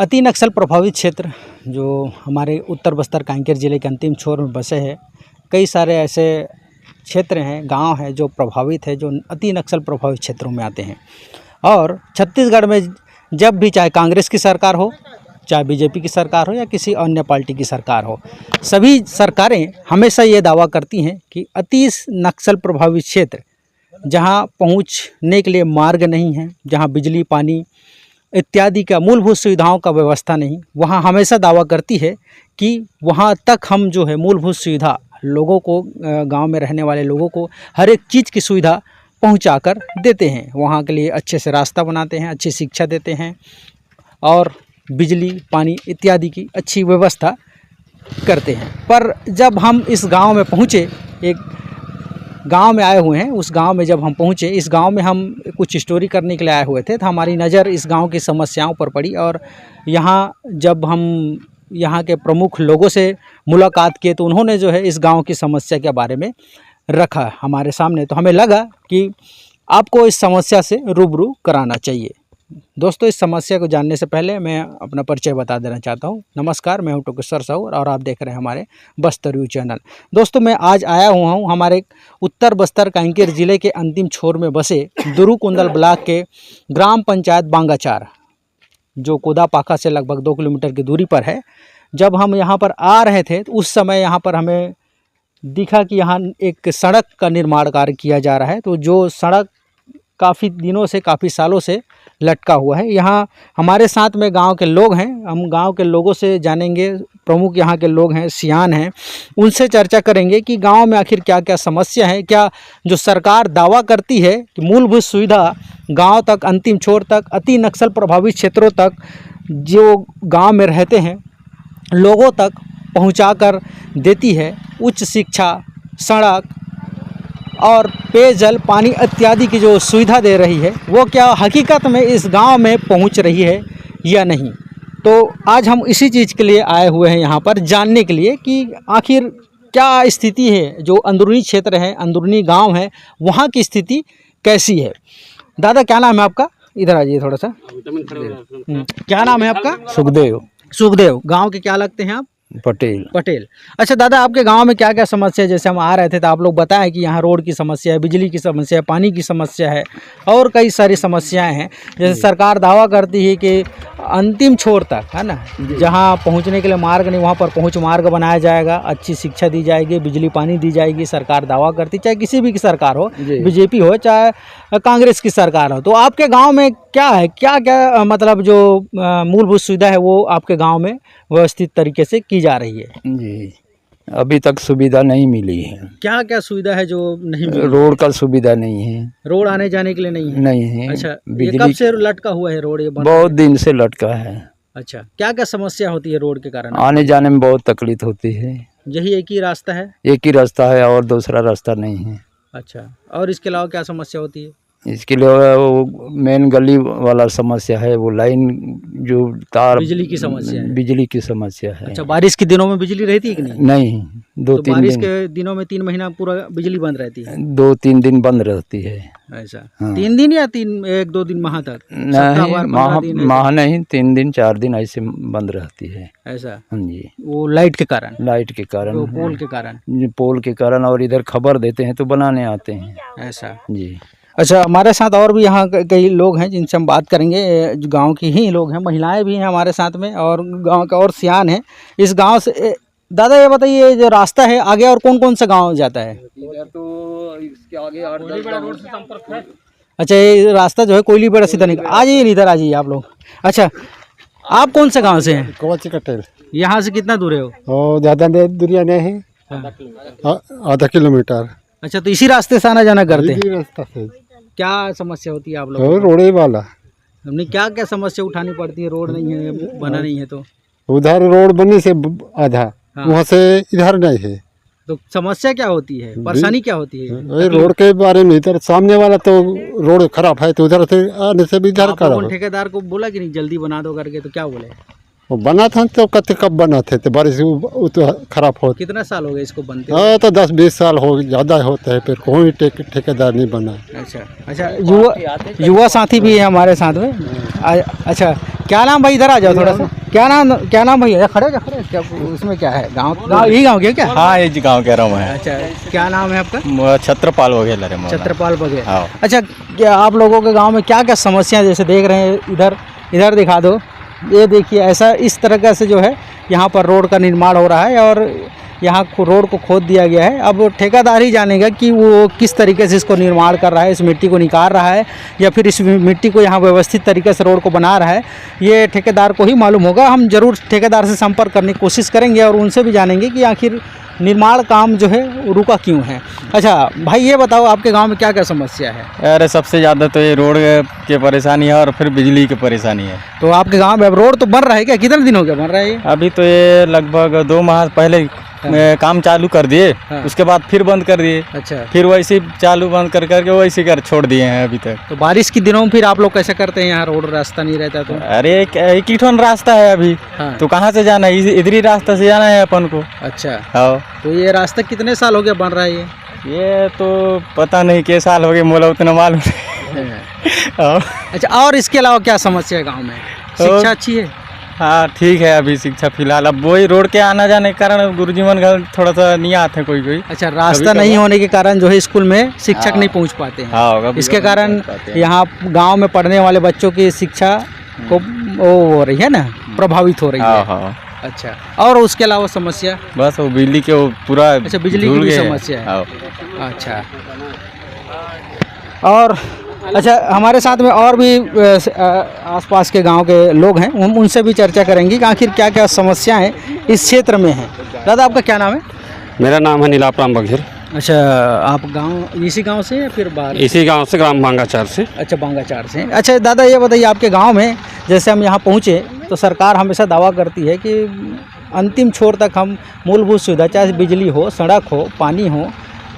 अति नक्सल प्रभावित क्षेत्र जो हमारे उत्तर बस्तर कांकेर ज़िले के अंतिम छोर में बसे हैं, कई सारे ऐसे क्षेत्र हैं, गांव हैं जो प्रभावित है, जो अति नक्सल प्रभावित क्षेत्रों में आते हैं। और छत्तीसगढ़ में जब भी चाहे कांग्रेस की सरकार हो, चाहे बीजेपी की सरकार हो या किसी अन्य पार्टी की सरकार हो, सभी सरकारें हमेशा ये दावा करती हैं कि अति नक्सल प्रभावित क्षेत्र जहां पहुंचने के लिए मार्ग नहीं है, जहां बिजली पानी इत्यादि का मूलभूत सुविधाओं का व्यवस्था नहीं, वहाँ हमेशा दावा करती है कि वहाँ तक हम जो है मूलभूत सुविधा लोगों को, गांव में रहने वाले लोगों को हर एक चीज़ की सुविधा पहुंचाकर देते हैं। वहाँ के लिए अच्छे से रास्ता बनाते हैं, अच्छी शिक्षा देते हैं और बिजली पानी इत्यादि की अच्छी व्यवस्था करते हैं। पर जब हम इस गांव में पहुँचे, एक गांव में आए हुए हैं, उस गांव में जब हम पहुंचे, इस गांव में हम कुछ स्टोरी करने के लिए आए हुए थे, तो हमारी नज़र इस गांव की समस्याओं पर पड़ी। और यहाँ जब हम यहाँ के प्रमुख लोगों से मुलाकात किए तो उन्होंने जो है इस गांव की समस्या के बारे में रखा हमारे सामने, तो हमें लगा कि आपको इस समस्या से रूबरू कराना चाहिए। दोस्तों, इस समस्या को जानने से पहले मैं अपना परिचय बता देना चाहता हूं। नमस्कार, मैं हूं टोकेश्वर साहू और आप देख रहे हैं हमारे बस्तर व्यू चैनल। दोस्तों, मैं आज आया हुआ हूं हमारे उत्तर बस्तर कांकेर ज़िले के अंतिम छोर में बसे दुरुकुंदल ब्लॉक के ग्राम पंचायत बांगाचार, जो कोदापाखा से लगभग 2 किलोमीटर की दूरी पर है। जब हम यहाँ पर आ रहे थे तो उस समय यहाँ पर हमें दिखा कि यहाँ एक सड़क का निर्माण कार्य किया जा रहा है। तो जो सड़क काफ़ी दिनों से, काफ़ी सालों से लटका हुआ है। यहाँ हमारे साथ में गांव के लोग हैं, हम गांव के लोगों से जानेंगे, प्रमुख यहाँ के लोग हैं, सियान हैं, उनसे चर्चा करेंगे कि गांव में आखिर क्या क्या समस्या है। क्या जो सरकार दावा करती है कि मूलभूत सुविधा गांव तक, अंतिम छोर तक, अति नक्सल प्रभावित क्षेत्रों तक जो गांव में रहते हैं लोगों तक पहुँचा कर देती है, उच्च शिक्षा, सड़क और पेयजल पानी इत्यादि की जो सुविधा दे रही है, वो क्या हकीकत में इस गांव में पहुंच रही है या नहीं। तो आज हम इसी चीज़ के लिए आए हुए हैं यहाँ पर, जानने के लिए कि आखिर क्या स्थिति है। जो अंदरूनी क्षेत्र है, अंदरूनी गांव है, वहाँ की स्थिति कैसी है। दादा, क्या नाम है आपका? इधर आ जाइए थोड़ा सा। क्या नाम है आपका? सुखदेव। सुखदेव। गाँव के क्या लगते हैं आप? पटेल। अच्छा दादा, आपके गांव में क्या क्या समस्या है? जैसे हम आ रहे थे तो आप लोग बताएं कि यहाँ रोड की समस्या है, बिजली की समस्या है, पानी की समस्या है और कई सारी समस्याएं हैं। जैसे सरकार दावा करती है कि अंतिम छोर तक, है ना, जहाँ पहुँचने के लिए मार्ग नहीं, वहाँ पर पहुँच मार्ग बनाया जाएगा, अच्छी शिक्षा दी जाएगी, बिजली पानी दी जाएगी। सरकार दावा करती, चाहे किसी भी की सरकार हो, बीजेपी हो चाहे कांग्रेस की सरकार हो। तो आपके गाँव में क्या है, क्या क्या मतलब जो मूलभूत सुविधा है वो आपके गाँव में व्यवस्थित तरीके से की जा रही है? जी, अभी तक सुविधा नहीं मिली है। क्या क्या सुविधा है जो नहीं मिली? रोड का सुविधा नहीं है, रोड आने जाने के लिए नहीं है? नहीं है। अच्छा, ये कब से लटका हुआ है रोड? ये बहुत दिन से लटका है। अच्छा, क्या क्या समस्या होती है रोड के कारण? आने जाने में बहुत तकलीफ होती है। यही एक ही रास्ता है? एक ही रास्ता है और दूसरा रास्ता नहीं है। अच्छा, और इसके अलावा क्या समस्या होती है? इसके लिए वो मेन गली वाला समस्या है, वो लाइन जो तार, बिजली की समस्या है। बिजली की समस्या है। अच्छा, बारिश के दिनों में बिजली रहती है कि नहीं? नहीं, 2-3 दिन। बारिश के दिनों में 3 महीना पूरा बिजली बंद रहती है? 2-3 दिन बंद रहती है। ऐसा? हाँ। 3 दिन या 1-2 दिन माह तक? नहीं, माह नहीं, 3 दिन 4 दिन ऐसे बंद रहती है। ऐसा? हाँ जी। वो लाइट के कारण? लाइट के कारण, वो पोल के कारण? पोल के कारण, और इधर खबर देते हैं तो बनाने आते हैं। ऐसा जी। अच्छा, हमारे साथ और भी यहाँ कई लोग हैं जिनसे हम बात करेंगे। गांव के ही लोग हैं, महिलाएं भी हैं हमारे साथ में और गांव का और सियान है इस गांव से। दादा, ये बताइए, जो रास्ता है आगे और कौन कौन सा गांव जाता है? इधर तो इसके आगे 8-10 रोड से संपर्क है। अच्छा, ये रास्ता जो है कोयलीबेड़ा सीधा निकल, आ जाइए इधर, आ जाइए आप लोग। अच्छा, आप कौन से गाँव से हैं? कोवाची-कटेल। यहाँ से कितना दूर है वो? ज़्यादा दूरिया नहीं है, आधा किलोमीटर। अच्छा, तो इसी रास्ते से आना जाना करते हैं? रास्ता से। क्या समस्या होती है आप लोगों को? रोड ही वाला। हमने क्या क्या समस्या उठानी पड़ती है? रोड नहीं है, बना नहीं है तो? उधर रोड बनी से आधा, वहाँ से इधर नहीं है। तो समस्या क्या होती है, परेशानी क्या होती है? रोड के बारे में इधर सामने वाला तो रोड खराब है, तो उधर से आने से भी इधर खराब। ठेकेदार को बोला कि नहीं जल्दी बना दो करके, तो क्या बोले? वो बना था तो कब बना थे, तो बारिश तो खराब हो। कितना साल हो गए इसको बनते? हाँ, तो 10-20 साल हो, ज़्यादा होता है, फिर कोई ठेकेदार नहीं बना। अच्छा, युवा साथी भी है हमारे साथ में। अच्छा, क्या नाम भाई, इधर आ जाओ थोड़ा सा। क्या नाम भैया, खड़े हो जा, खड़े हो। क्या उसमें क्या है, गाँव यही गाँव के क्या? हाँ ये जी गाँव कह रहा हूँ मैं। अच्छा, क्या नाम है आपका? छत्रपाल वगैरह रे मोहल्ला। छत्रपाल बघेल। हाँ। अच्छा, क्या आप लोगों के गांव में क्या क्या समस्याएं जैसे देख रहे हैं, इधर दिखा दो, ये देखिए, ऐसा इस तरह से जो है यहाँ पर रोड का निर्माण हो रहा है और यहाँ रोड को खोद दिया गया है। अब ठेकेदार ही जानेगा कि वो किस तरीके से इसको निर्माण कर रहा है, इस मिट्टी को निकाल रहा है या फिर इस मिट्टी को यहाँ व्यवस्थित तरीके से रोड को बना रहा है, ये ठेकेदार को ही मालूम होगा। हम जरूर ठेकेदार से संपर्क करने की कोशिश करेंगे और उनसे भी जानेंगे कि आखिर निर्माण काम जो है वो रुका क्यों है। अच्छा भाई, ये बताओ आपके गांव में क्या क्या समस्या है? अरे सबसे ज़्यादा तो ये रोड की परेशानी है और फिर बिजली की परेशानी है। तो आपके गांव में अब रोड तो बन रहा है क्या? कितने दिन हो गया बन रहा है ये? अभी तो ये लगभग 2 माह पहले काम चालू कर दिए, हाँ। उसके बाद फिर बंद कर दिए, अच्छा, फिर वैसे चालू बंद करके वैसे कर छोड़ दिए हैं अभी तक। तो बारिश के दिनों में फिर आप लोग कैसे करते हैं? यहाँ रोड रास्ता नहीं रहता तो? अरे एक ही ठोन रास्ता है अभी, हाँ। तो कहाँ से जाना है? इधर ही रास्ता से जाना है अपन को। अच्छा, हाँ। तो ये रास्ता कितने साल हो गया बन रहा है ये तो पता नहीं के साल हो गए, मोला उतना मालूम नहीं। हाँ। अच्छा, और इसके अलावा क्या समस्या है गाँव में? शिक्षा अच्छी है? हाँ ठीक है, अभी शिक्षा फिलहाल अब वही रोड के आना जाने के कारण गुरुजी मन घर थोड़ा सा नहीं आते कोई। अच्छा, रास्ता कभी नहीं होने के कारण जो है स्कूल में शिक्षक हाँ। नहीं पहुंच पाते हैं। हाँ, कभी इसके कभी कारण पहुंच पाते हैं। यहाँ गांव में पढ़ने वाले बच्चों की शिक्षा को वो हो रही है ना, प्रभावित हो रही हाँ है। हाँ। अच्छा, और उसके अलावा समस्या? बस वो बिजली के वो पूरा। अच्छा, बिजली की झूल भी गए हैं। समस्या है। हाँ। अच्छा, और अच्छा, हमारे साथ में और भी आसपास के गांव के लोग हैं, हम उनसे भी चर्चा करेंगे कि आखिर क्या क्या समस्याएं इस क्षेत्र में हैं। दादा, आपका क्या नाम है? मेरा नाम है नीलापराम बघेल। अच्छा, आप गांव इसी गांव से या फिर बाहर? इसी गांव से, ग्राम बांगाचार से। अच्छा, बांगाचार से। अच्छा दादा, ये बताइए आपके गांव में जैसे हम यहाँ पहुँचे तो सरकार हमेशा दावा करती है कि अंतिम छोर तक हम मूलभूत सुविधा, चाहे बिजली हो, सड़क हो, पानी हो,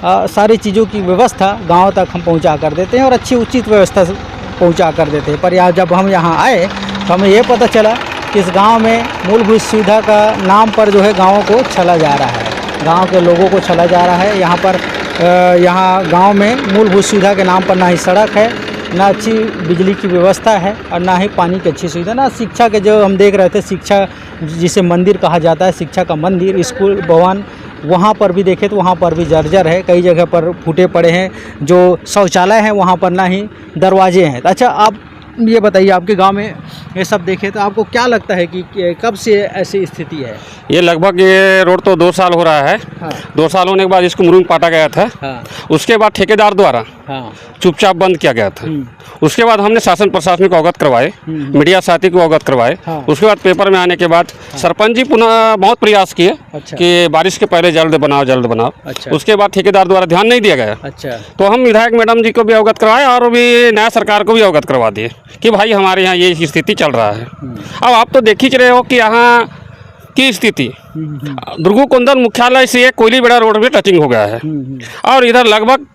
सारी चीज़ों की व्यवस्था गांव तक हम पहुंचा कर देते हैं और अच्छी उचित व्यवस्था से पहुंचा कर देते हैं। पर जब हम यहाँ आए तो हमें ये पता चला कि इस गांव में मूलभूत सुविधा का नाम पर जो है गाँव को छला जा रहा है, गांव के लोगों को छला जा रहा है। यहाँ पर यहाँ गांव में मूलभूत सुविधा के नाम पर ना ही सड़क है, ना अच्छी बिजली की व्यवस्था है और ना ही पानी की अच्छी सुविधा, ना शिक्षा के, जो हम देख रहे थे शिक्षा जिसे मंदिर कहा जाता है, शिक्षा का मंदिर, स्कूल, भवन, वहाँ पर भी देखें तो वहाँ पर भी जर्जर है, कई जगह पर फूटे पड़े हैं। जो शौचालय हैं वहाँ पर ना ही दरवाजे हैं। अच्छा, आप ये बताइए, आपके गांव में ये सब देखें तो आपको क्या लगता है कि कब से ऐसी स्थिति है? ये लगभग ये रोड तो 2 साल हो रहा है। हाँ। 2 साल होने के बाद इसको मुरुंग पाटा गया था। हाँ। उसके बाद ठेकेदार द्वारा हाँ। चुपचाप बंद किया गया था। उसके बाद हमने शासन प्रशासन को अवगत करवाए, मीडिया साथी को अवगत करवाए। हाँ। उसके बाद पेपर में आने के बाद सरपंच जी पुनः बहुत प्रयास किए। अच्छा। कि बारिश के पहले जल्द बनाओ। अच्छा। उसके बाद ठेकेदार द्वारा ध्यान नहीं दिया गया। अच्छा। तो हम विधायक मैडम जी को भी अवगत करवाए और भी नया सरकार को भी अवगत करवा दिए कि भाई हमारे यहाँ ये स्थिति चल रहा है। अब आप तो देख ही रहे हो कि यहाँ की स्थिति दुर्गुकुंदन मुख्यालय से कोयलीबेड़ा रोड में टचिंग हो गया है और इधर लगभग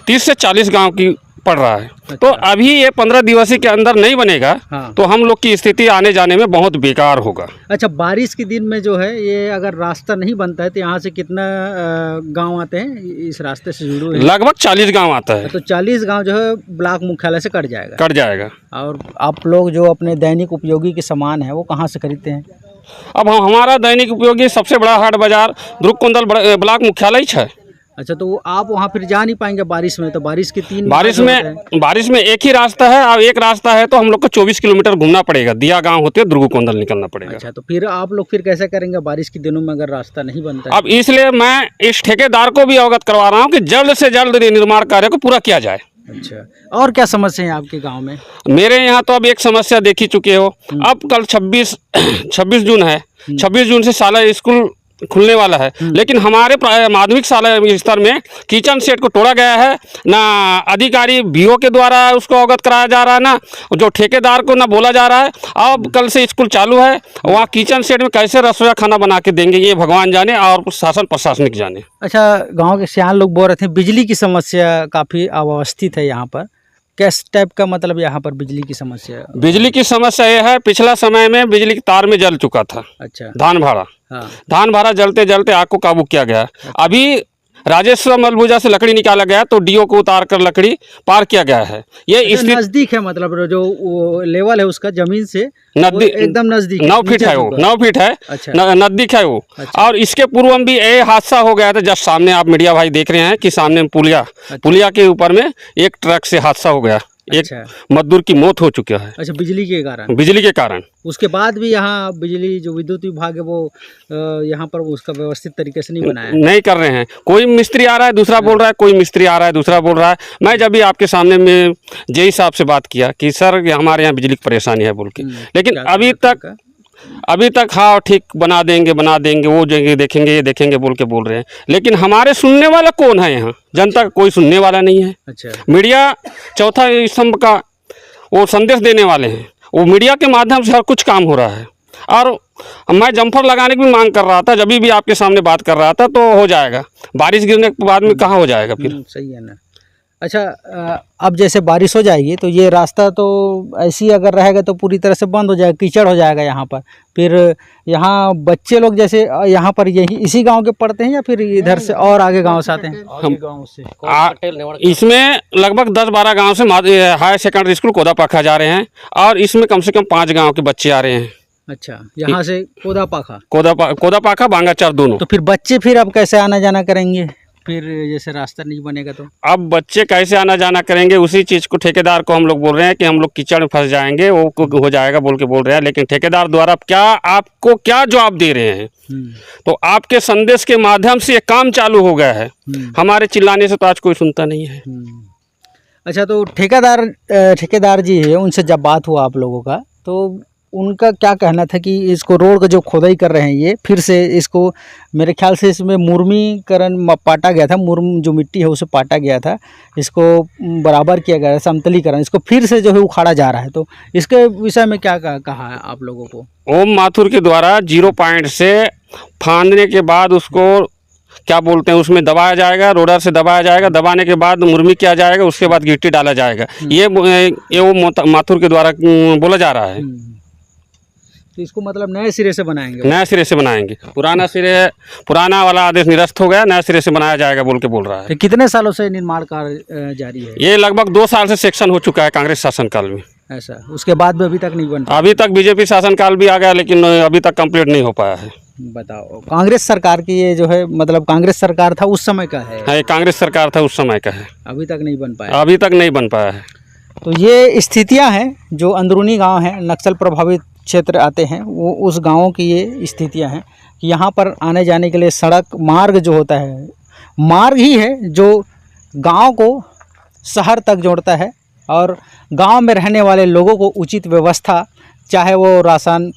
30 से 40 गांव की पड़ रहा है। तो अभी ये 15 दिवसीय के अंदर नहीं बनेगा। हाँ। तो हम लोग की स्थिति आने जाने में बहुत बेकार होगा। अच्छा, बारिश के दिन में जो है ये अगर रास्ता नहीं बनता है तो यहाँ से कितना गांव आते हैं इस रास्ते से जुड़े हुए? लगभग 40 गांव आता है। तो 40 गांव जो है ब्लॉक मुख्यालय से कट जाएगा। और आप लोग जो अपने दैनिक उपयोगी के सामान है वो कहाँ से खरीदते हैं? अब हमारा दैनिक उपयोगी सबसे बड़ा हाट बाजार दुर्गुकुंदन ब्लॉक मुख्यालय है। अच्छा, तो आप वहाँ फिर जा नहीं पाएंगे बारिश में? तो बारिश के 3 बारिश में एक ही रास्ता है और एक रास्ता है तो हम लोग को 24 किलोमीटर घूमना पड़ेगा। दिया गांव होते दुर्गुकुंदन निकलना पड़ेगा। अच्छा, तो फिर आप लोग फिर कैसे करेंगे बारिश के दिनों में अगर रास्ता नहीं बनता है? अब इसलिए मैं इस ठेकेदार को भी अवगत करवा रहा हूँ कि जल्द से जल्द निर्माण कार्य को पूरा किया जाए। अच्छा, और क्या समस्या है आपके गाँव में? मेरे यहाँ तो अब एक समस्या देख ही चुके हो। अब कल 26 जून है। 26 जून से शाला स्कूल खुलने वाला है, लेकिन हमारे माध्यमिक शाला स्तर में किचन सेट को तोड़ा गया है। ना अधिकारी बीओ के द्वारा उसको अवगत कराया जा रहा है, ना जो ठेकेदार को ना बोला जा रहा है। अब कल से स्कूल चालू है, वहाँ किचन सेट में कैसे रसोई खाना बना के देंगे ये भगवान जाने और शासन प्रशासनिक जाने। अच्छा, गाँव के सियान लोग बोल रहे थे बिजली की समस्या काफ़ी अवस्थित है यहाँ पर, किस टाइप का मतलब यहाँ पर बिजली की समस्या? बिजली की समस्या ये है, पिछला समय में बिजली की तार में जल चुका था। अच्छा। धान भाड़ा। हाँ। धान भाड़ा जलते जलते आग को काबू किया गया। अभी राजेश्वर मलबूजा से लकड़ी निकाला गया तो डीओ को उतार कर लकड़ी पार किया गया है। ये अच्छा, इसलिए नजदीक है, मतलब जो वो लेवल है उसका जमीन से वो नजदीक एकदम नजदीक 9 फीट नीचे है, वो होगा। 9 फीट है, अच्छा। नजदीक है वो। अच्छा। और इसके पूर्व में भी ये हादसा हो गया था, जस्ट सामने आप मीडिया भाई देख रहे हैं कि सामने पुलिया के ऊपर में एक ट्रक से हादसा हो गया, एक अच्छा। मजदूर की मौत हो चुकी है अच्छा, बिजली के कारण। बिजली के कारण। उसके बाद भी यहाँ बिजली जो विद्युत विभाग है वो यहाँ पर उसका व्यवस्थित तरीके से नहीं बनाया है। नहीं कर रहे हैं। कोई मिस्त्री आ रहा है दूसरा बोल रहा है, कोई मिस्त्री आ रहा है दूसरा बोल रहा है। मैं जब भी आपके सामने में जेई साहब से बात किया कि सर हमारे यहाँ बिजली की परेशानी है बोल के, लेकिन क्या अभी तक हाँ ठीक बना देंगे वो जगह देखेंगे ये देखेंगे बोल के बोल रहे हैं, लेकिन हमारे सुनने वाला कौन है? यहाँ जनता का कोई सुनने वाला नहीं है। अच्छा। मीडिया चौथा स्तंभ का वो संदेश देने वाले हैं, वो मीडिया के माध्यम से हर कुछ काम हो रहा है। और मैं जम्फर लगाने की भी मांग कर रहा था, जब भी आपके सामने बात कर रहा था, तो हो जाएगा। बारिश गिरने के बाद में कहाँ हो जाएगा फिर? सही है ना। अच्छा, अब जैसे बारिश हो जाएगी तो ये रास्ता तो ऐसी अगर रहेगा तो पूरी तरह से बंद हो जाएगा, कीचड़ हो जाएगा यहाँ पर। फिर यहाँ बच्चे लोग जैसे यहाँ पर यही इसी गांव के पढ़ते हैं या फिर इधर से और आगे गांव से आते हैं? हम गाँव से इसमें लगभग 10-12 गांव से हायर सेकेंडरी स्कूल कोदापाखा जा रहे हैं, और इसमें कम से कम 5 गांव के बच्चे आ रहे हैं। अच्छा, यहाँ से कोदापाखा कोदापाखा बांगाचार दोनों। तो फिर बच्चे फिर अब कैसे आना जाना करेंगे? फिर जैसे रास्ता नहीं बनेगा तो अब बच्चे कैसे आना जाना करेंगे? उसी चीज़ को ठेकेदार को हम लोग बोल रहे हैं कि हम लोग कीचड़ में फंस जाएंगे, वो हो जाएगा बोल के बोल रहे हैं, लेकिन ठेकेदार द्वारा आपको क्या जवाब दे रहे हैं? तो आपके संदेश के माध्यम से ये काम चालू हो गया है, हमारे चिल्लाने से तो आज कोई सुनता नहीं है। अच्छा, तो ठेकेदार जी है, उनसे जब बात हुआ आप लोगों का तो उनका क्या कहना था कि इसको रोड का जो खोदाई कर रहे हैं ये फिर से इसको, मेरे ख्याल से इसमें मुर्मीकरण पाटा गया था, जो मिट्टी है उसे पाटा गया था, इसको बराबर किया गया है, समतलीकरण, इसको फिर से जो है उखाड़ा जा रहा है। तो इसके विषय में क्या कहा है आप लोगों को? ओम माथुर के द्वारा 0 पॉइंट से फांदने के बाद उसको क्या बोलते हैं, उसमें दबाया जाएगा, रोडर से दबाया जाएगा, दबाने के बाद मुर्मी किया जाएगा, उसके बाद गिट्टी डाला जाएगा। ये वो माथुर के द्वारा बोला जा रहा है। तो इसको मतलब नए सिरे से बनाएंगे? नए सिरे से बनाएंगे। पुराना वाला आदेश निरस्त हो गया, नए सिरे से बनाया जाएगा बोल के बोल रहा है। तो कितने सालों से निर्माण कार्य जारी है? ये लगभग 2 साल से सेक्शन हो चुका है कांग्रेस शासनकाल में। ऐसा, उसके बाद भी अभी तक नहीं बन पाया? अभी तक बीजेपी शासनकाल भी आ गया, लेकिन अभी तक कंप्लीट नहीं हो पाया है। बताओ, कांग्रेस सरकार की ये जो है, मतलब कांग्रेस सरकार था उस समय का है? हाँ, कांग्रेस सरकार था उस समय का है, अभी तक नहीं बन पाया? अभी तक नहीं बन पाया है। तो ये स्थितियां हैं जो अंदरूनी गांव हैं, नक्सल प्रभावित क्षेत्र आते हैं, वो उस गाँवों की ये स्थितियां हैं कि यहाँ पर आने जाने के लिए सड़क मार्ग जो होता है, मार्ग ही है जो गांव को शहर तक जोड़ता है, और गांव में रहने वाले लोगों को उचित व्यवस्था, चाहे वो राशन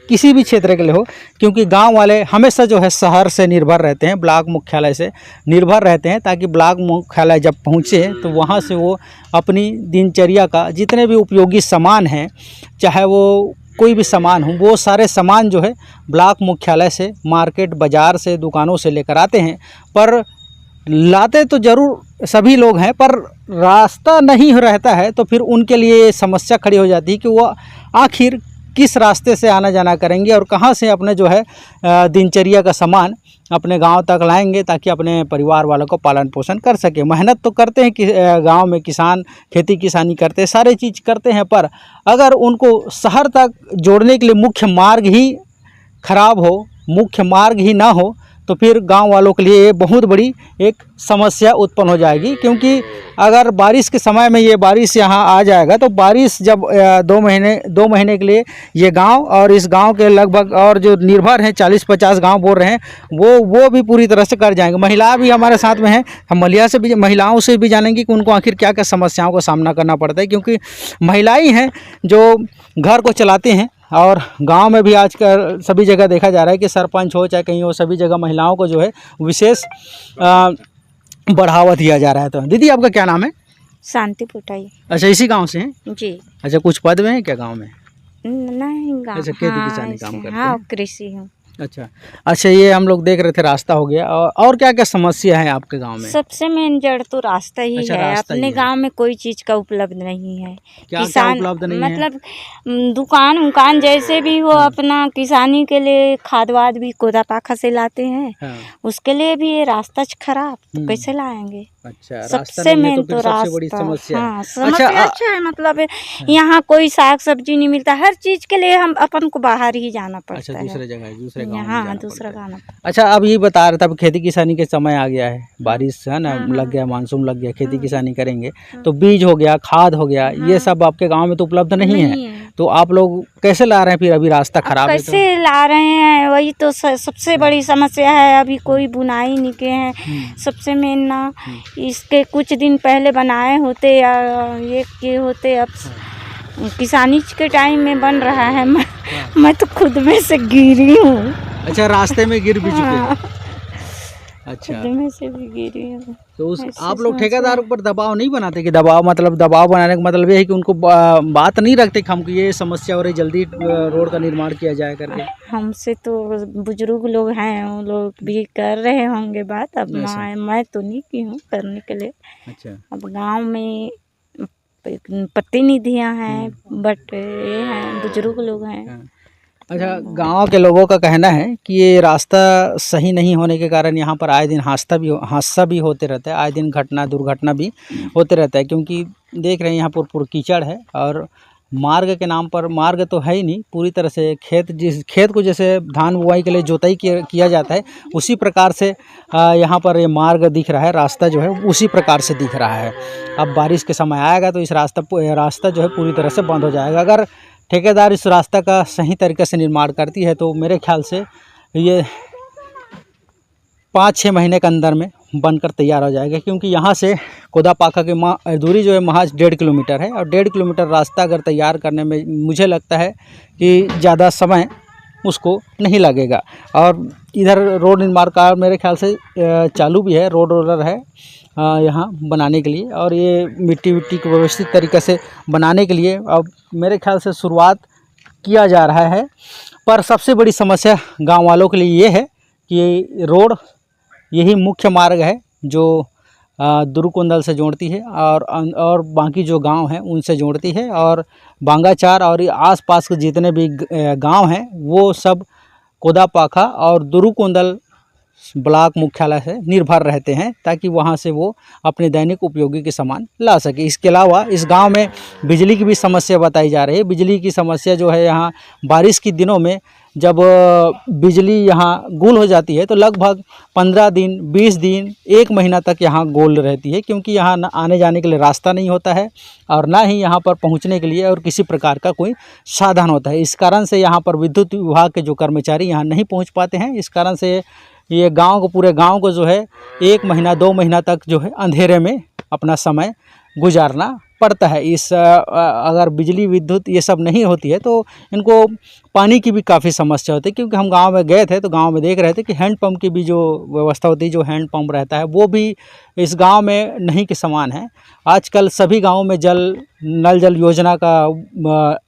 किसी भी क्षेत्र के लिए हो, क्योंकि गांव वाले हमेशा जो है शहर से निर्भर रहते हैं, ब्लॉक मुख्यालय से निर्भर रहते हैं, ताकि ब्लॉक मुख्यालय जब पहुँचे तो वहाँ से वो अपनी दिनचर्या का जितने भी उपयोगी सामान हैं, चाहे वो कोई भी सामान हो, वो सारे सामान जो है ब्लॉक मुख्यालय से, मार्केट बाज़ार से, दुकानों से लेकर आते हैं। पर लाते तो ज़रूर सभी लोग हैं, पर रास्ता नहीं रहता है, तो फिर उनके लिए समस्या खड़ी हो जाती है कि वो आखिर किस रास्ते से आना जाना करेंगे और कहाँ से अपने जो है दिनचर्या का सामान अपने गांव तक लाएंगे, ताकि अपने परिवार वालों को पालन पोषण कर सके। मेहनत तो करते हैं कि गांव में किसान खेती किसानी करते हैं, सारे चीज़ करते हैं, पर अगर उनको शहर तक जोड़ने के लिए मुख्य मार्ग ही खराब हो, मुख्य मार्ग ही ना हो, तो फिर गांव वालों के लिए बहुत बड़ी एक समस्या उत्पन्न हो जाएगी। क्योंकि अगर बारिश के समय में ये बारिश यहाँ आ जाएगा, तो बारिश जब 2 महीने के लिए ये गांव और इस गांव के लगभग और जो निर्भर हैं 40-50 गांव बोल रहे हैं, वो भी पूरी तरह से कर जाएंगे। महिला भी हमारे साथ में हैं, हम महिलाओं से भी जानेंगे कि उनको आखिर क्या क्या समस्याओं का सामना करना पड़ता है, क्योंकि महिलाएँ हैं जो घर को चलाती हैं। और गांव में भी आजकल सभी जगह देखा जा रहा है कि सरपंच हो चाहे कहीं हो, सभी जगह महिलाओं को जो है विशेष बढ़ावा दिया जा रहा है। तो दीदी, आपका क्या नाम है? शांति पुटाई। अच्छा, इसी गांव से हैं? जी। अच्छा, कुछ पद में है क्या गांव में? नहीं, गाँव। अच्छा, खेती किसानी काम करते हैं? हाँ, कृषि हूँ। अच्छा अच्छा, ये हम लोग देख रहे थे रास्ता हो गया, और क्या क्या समस्या है आपके गांव में? सबसे मेन जड़ तो रास्ता ही अच्छा, है। रास्ता ही अपने है। गांव में कोई चीज का उपलब्ध नहीं है। क्या क्या उपलब्ध नहीं है? मतलब दुकान उकान जैसे भी हो, अपना किसानी के लिए खाद वाद भी कोदा पाखा से लाते हैं। हाँ। उसके लिए भी ये रास्ता खराब, तो हम्म। कैसे लाएंगे? अच्छा, रास्ता सबसे नहीं है मेन तो तो फिर सबसे बड़ी रास्ता। समस्या है। हाँ, समस्या अच्छा, अच्छा है। मतलब यहाँ कोई साग सब्जी नहीं मिलता। हर चीज के लिए हम अपन को बाहर ही जाना अच्छा, पड़ता है। दूसरे जगह दूसरे गांव में हाँ, जाना दूसरा पड़ता है। गाना। अच्छा, अब ये बता रहे थे, अब खेती किसानी के समय आ गया है, बारिश है ना, हाँ, लग गया, मानसून लग गया, खेती हाँ। किसानी करेंगे तो बीज हो गया, खाद हो गया, ये सब आपके गांव में तो उपलब्ध नहीं है। तो आप लोग कैसे ला रहे हैं फिर? अभी रास्ता अब खराब है तो कैसे ला रहे हैं, वही तो सबसे बड़ी समस्या है। अभी कोई बुनाई नहीं के हैं। सबसे मेन ना, इसके कुछ दिन पहले बनाए होते या ये किए होते। अब किसानी के टाइम में बन रहा है। मैं तो खुद में से गिरी हूँ। अच्छा, रास्ते में गिर भी चुके हैं। हाँ, अच्छा, खुद में से भी गिरी हूँ। तो उस ऐसी आप लोग समस्या ठेकेदार पर दबाव नहीं बनाते? कि दबाव मतलब दबाव बनाने का मतलब ये है कि उनको बात नहीं रखते कि हमको ये समस्या हो रही, जल्दी रोड का निर्माण किया जाए करके? हमसे तो बुजुर्ग लोग हैं, वो लोग भी कर रहे होंगे बात। अब ऐसा। मैं तो नहीं की हूँ करने के लिए। अच्छा, अब गांव में प्रतिनिधियां हैं, बट ये हैं बुजुर्ग लोग हैं। हाँ। अच्छा, गांव के लोगों का कहना है कि ये रास्ता सही नहीं होने के कारण यहाँ पर आए दिन हादसा भी होते रहता है, आए दिन दुर्घटना भी होते रहता है, क्योंकि देख रहे हैं यहाँ पर पूरा कीचड़ है और मार्ग के नाम पर, मार्ग तो है ही नहीं पूरी तरह से। जिस खेत को जैसे धान बुआई के लिए जोताई किया जाता है, उसी प्रकार से यहाँ पर ये मार्ग दिख रहा है, रास्ता जो है उसी प्रकार से दिख रहा है। अब बारिश के समय आएगा तो इस रास्ता जो है पूरी तरह से बंद हो जाएगा। अगर ठेकेदार इस रास्ता का सही तरीके से निर्माण करती है तो मेरे ख्याल से ये 5-6 महीने के अंदर में बनकर तैयार हो जाएगा, क्योंकि यहाँ से कोदापाखा की दूरी जो है महज 1.5 किलोमीटर है, और 1.5 किलोमीटर रास्ता अगर तैयार करने में मुझे लगता है कि ज़्यादा समय उसको नहीं लगेगा। और इधर रोड निर्माण का मेरे ख्याल से चालू भी है, रोड रोलर है यहाँ बनाने के लिए, और ये मिट्टी को व्यवस्थित तरीके से बनाने के लिए अब मेरे ख्याल से शुरुआत किया जा रहा है। पर सबसे बड़ी समस्या गांव वालों के लिए ये है कि रोड यही मुख्य मार्ग है जो दुरुकुंदल से जोड़ती है और बाकी जो गांव हैं उनसे जोड़ती है, और बांगाचार और आसपास के जितने भी गांव हैं वो सब कोदापाखा और दुरुकुंदल ब्लॉक मुख्यालय से निर्भर रहते हैं, ताकि वहां से वो अपने दैनिक उपयोगी के सामान ला सके। इसके अलावा इस गांव में बिजली की भी समस्या बताई जा रही है। बिजली की समस्या जो है, यहाँ बारिश के दिनों में जब बिजली यहाँ गुल हो जाती है तो लगभग 15 दिन, 20 दिन, 1 महीना तक यहाँ गोल रहती है, क्योंकि यहाँ आने जाने के लिए रास्ता नहीं होता है और ना ही यहाँ पर पहुँचने के लिए और किसी प्रकार का कोई साधन होता है। इस कारण से यहाँ पर विद्युत विभाग के जो कर्मचारी यहाँ नहीं पहुँच पाते हैं। इस कारण से ये पूरे गांव को जो है 1 महीना 2 महीना तक जो है अंधेरे में अपना समय गुजारना पड़ता है। अगर बिजली विद्युत ये सब नहीं होती है तो इनको पानी की भी काफ़ी समस्या होती है, क्योंकि हम गांव में गए थे तो गांव में देख रहे थे कि हैंडपम्प की भी जो व्यवस्था होती है, जो हैंडपम्प रहता है वो भी इस गांव में नहीं के समान है। आजकल सभी गाँवों में नल जल योजना का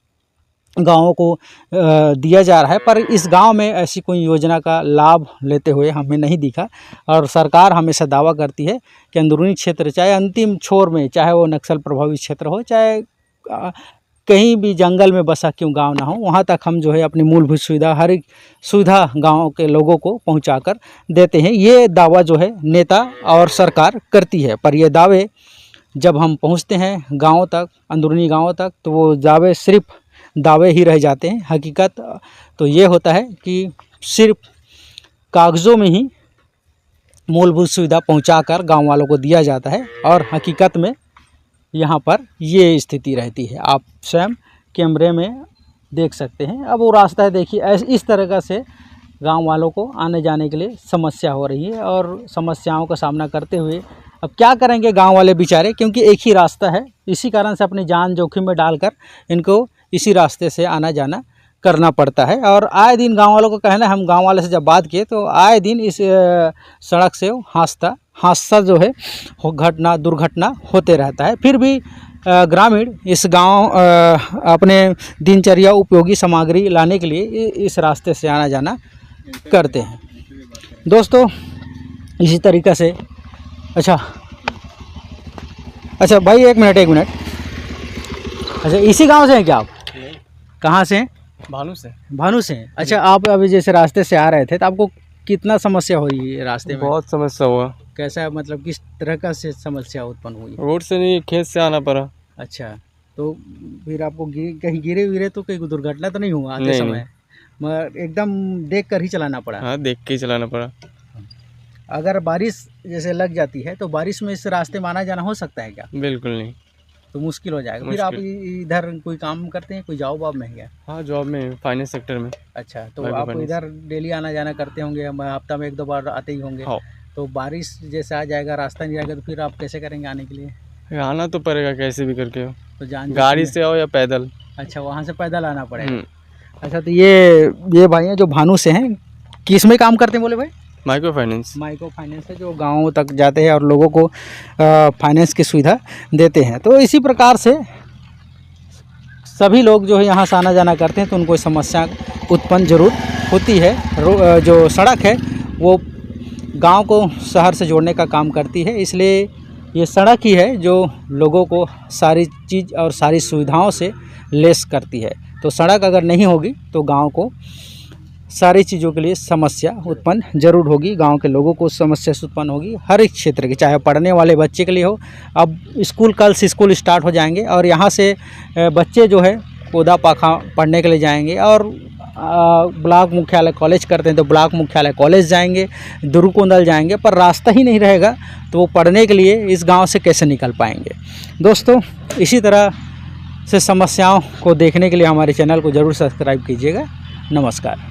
गाँवों को दिया जा रहा है, पर इस गांव में ऐसी कोई योजना का लाभ लेते हुए हमें नहीं दिखा। और सरकार हमेशा दावा करती है कि अंदरूनी क्षेत्र, चाहे अंतिम छोर में, चाहे वो नक्सल प्रभावित क्षेत्र हो, चाहे कहीं भी जंगल में बसा क्यों गांव ना हो, वहां तक हम जो है अपनी मूलभूत सुविधा, हर एक सुविधा गाँव के लोगों को पहुँचाकर देते हैं। ये दावा जो है नेता और सरकार करती है, पर ये दावे जब हम पहुँचते हैं गाँव तक, अंदरूनी गाँव तक, तो वो दावे सिर्फ दावे ही रह जाते हैं। हकीकत तो ये होता है कि सिर्फ कागज़ों में ही मूलभूत सुविधा पहुंचाकर गांव वालों को दिया जाता है, और हकीकत में यहां पर ये स्थिति रहती है। आप स्वयं कैमरे में देख सकते हैं। अब वो रास्ता है, देखिए इस तरह से गांव वालों को आने जाने के लिए समस्या हो रही है, और समस्याओं का सामना करते हुए अब क्या करेंगे गांव वाले बेचारे, क्योंकि एक ही रास्ता है। इसी कारण से अपनी जान जोखिम में डालकर इनको इसी रास्ते से आना जाना करना पड़ता है। और आए दिन गांव वालों को कहना है, हम गांव वाले से जब बात किए तो आए दिन इस सड़क से हादसा जो है दुर्घटना होते रहता है। फिर भी ग्रामीण इस गांव अपने दिनचर्या उपयोगी सामग्री लाने के लिए इस रास्ते से आना जाना करते हैं। दोस्तों इसी तरीक़े से अच्छा भाई एक मिनट। अच्छा इसी गांव से हैं क्या आप? कहाँ से हैं? भानु से हैं। अच्छा आप अभी जैसे रास्ते से आ रहे थे तो आपको कितना समस्या हुई रास्ते में? बहुत समस्या हुआ। कैसा मतलब किस तरह का से समस्या उत्पन्न हुई? रोड से नहीं, खेत से आना पड़ा। अच्छा तो फिर आपको कहीं गिरे तो कहीं दुर्घटना तो नहीं हुआ आते समय? मगर एकदम देख कर ही चलाना पड़ा? हाँ, देख के ही चलाना पड़ा। अगर बारिश जैसे लग जाती है तो बारिश में इस रास्ते में आना जाना हो सकता है क्या? बिल्कुल नहीं। तो मुश्किल हो जाएगा। फिर आप इधर कोई काम करते हैं, कोई जॉब वॉब में है क्या? हाँ, जॉब में, फाइनेंस सेक्टर में। अच्छा तो आप इधर डेली आना जाना करते होंगे, हफ्ता में 1-2 बार आते ही होंगे। हाँ। तो बारिश जैसे आ जाएगा, रास्ता नहीं आएगा तो फिर आप कैसे करेंगे आने के लिए? आना तो पड़ेगा कैसे भी करके हो, तो गाड़ी से आओ या पैदल। अच्छा वहाँ से पैदल आना पड़ेगा। अच्छा तो ये भाई हैं जो भानु से हैं, किस में काम करते हैं बोले भाई? माइक्रो फाइनेंस है जो गाँव तक जाते हैं और लोगों को फाइनेंस की सुविधा देते हैं। तो इसी प्रकार से सभी लोग जो है यहाँ से आना जाना करते हैं तो उनको समस्या उत्पन्न जरूर होती है। जो सड़क है वो गांव को शहर से जोड़ने का काम करती है, इसलिए ये सड़क ही है जो लोगों को सारी चीज़ और सारी सुविधाओं से लेस करती है। तो सड़क अगर नहीं होगी तो गांव को सारी चीज़ों के लिए समस्या उत्पन्न जरूर होगी, गांव के लोगों को समस्या उत्पन्न होगी, हर एक क्षेत्र की, चाहे पढ़ने वाले बच्चे के लिए हो। अब स्कूल कल से स्कूल स्टार्ट हो जाएंगे और यहाँ से बच्चे जो है कोदा पाखा पढ़ने के लिए जाएंगे और ब्लॉक मुख्यालय कॉलेज करते हैं तो ब्लॉक मुख्यालय कॉलेज जाएंगे, दुरुकोंदल जाएंगे, पर रास्ता ही नहीं रहेगा तो वो पढ़ने के लिए इस गाँव से कैसे निकल पाएंगे। दोस्तों इसी तरह से समस्याओं को देखने के लिए हमारे चैनल को ज़रूर सब्सक्राइब कीजिएगा। नमस्कार।